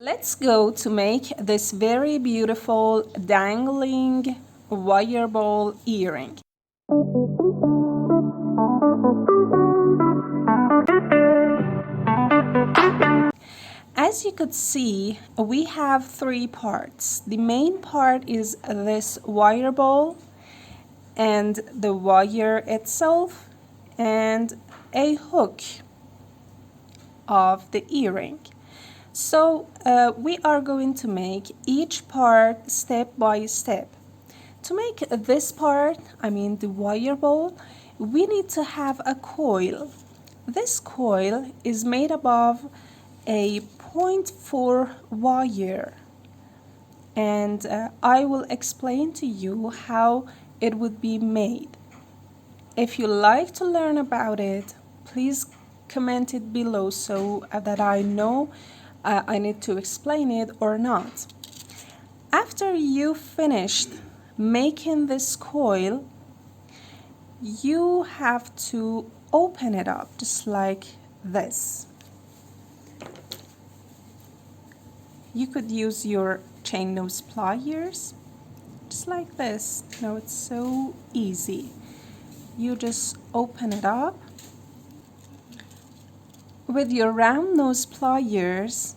Let's go to make this very beautiful dangling wire ball earring. As you could see, we have three parts. The main part is this wire ball and the wire itself and a hook of the earring. So we are going to make each part step by step. To make this part, the wire ball, we need to have a coil. This coil is made up of a 0.4 wire, and I will explain to you how it would be made. If you like to learn about it, please comment it below so that I know I need to explain it or not. After you finished making this coil, you have to open it up just like this. You could use your chain nose pliers just like this. Now it's so easy. You just open it up with your round nose pliers.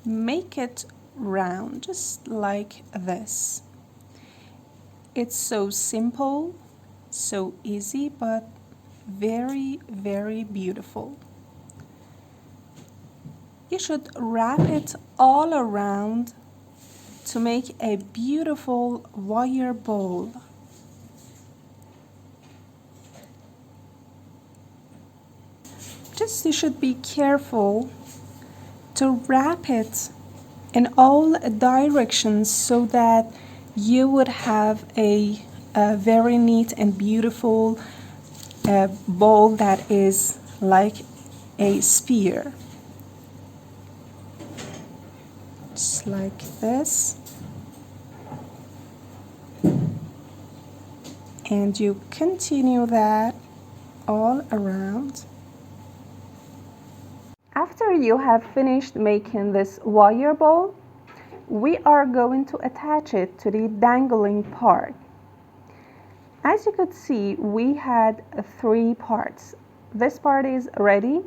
Make it round just like this. It's so simple, so easy, but very, very beautiful. You should wrap it all around to make a beautiful wire ball. Just you should be careful to wrap it in all directions so that you would have a very neat and beautiful ball that is like a sphere. Just like this. And you continue that all around. After you have finished making this wire ball, we are going to attach it to the dangling part. As you could see, we had three parts. This part is ready,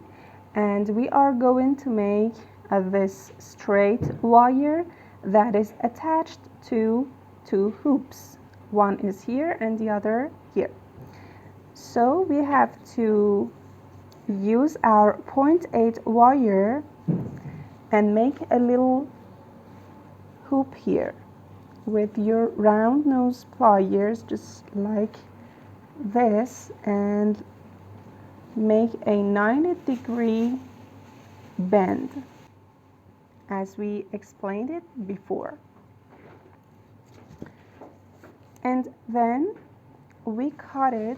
and we are going to make this straight wire that is attached to two hoops. One is here and the other here. So we have to use our 0.8 wire and make a little hoop here with your round nose pliers just like this, and make a 90-degree bend as we explained it before. And then we cut it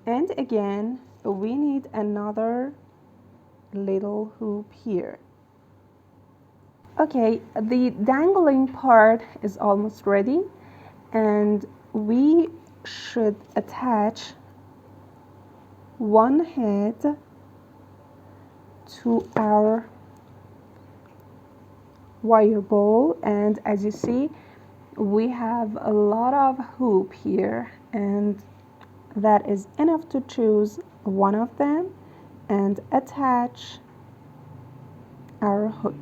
and again we need another little hoop here. Okay, the dangling part is almost ready, and we should attach one head to our wire ball, and as you see we have a lot of hoop here, and that is enough to choose one of them and attach our hook.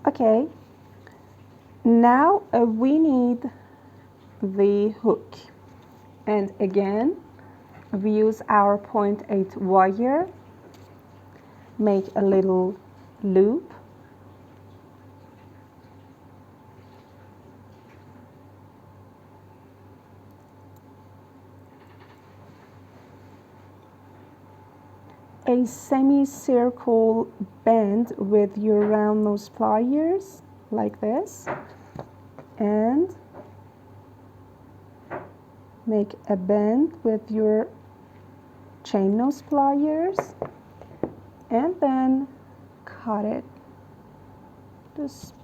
Okay, now we need the hook, and again we use our 0.8 wire, make a little loop, a semicircle bend with your round nose pliers like this, and make a bend with your chain nose pliers and then cut it just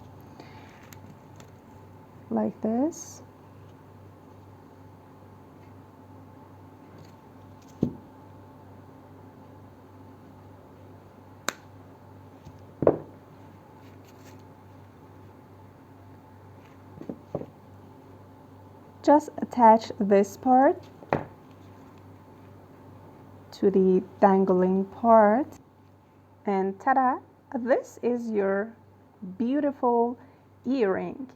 like this. Just attach this part to the dangling part, and ta-da! This is your beautiful earring,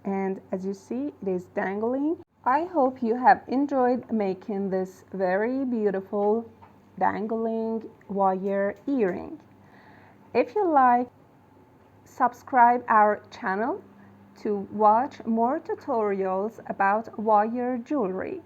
and as you see, it is dangling. I hope you have enjoyed making this very beautiful dangling wire earring. If you like, subscribe our channel to watch more tutorials about wire jewelry.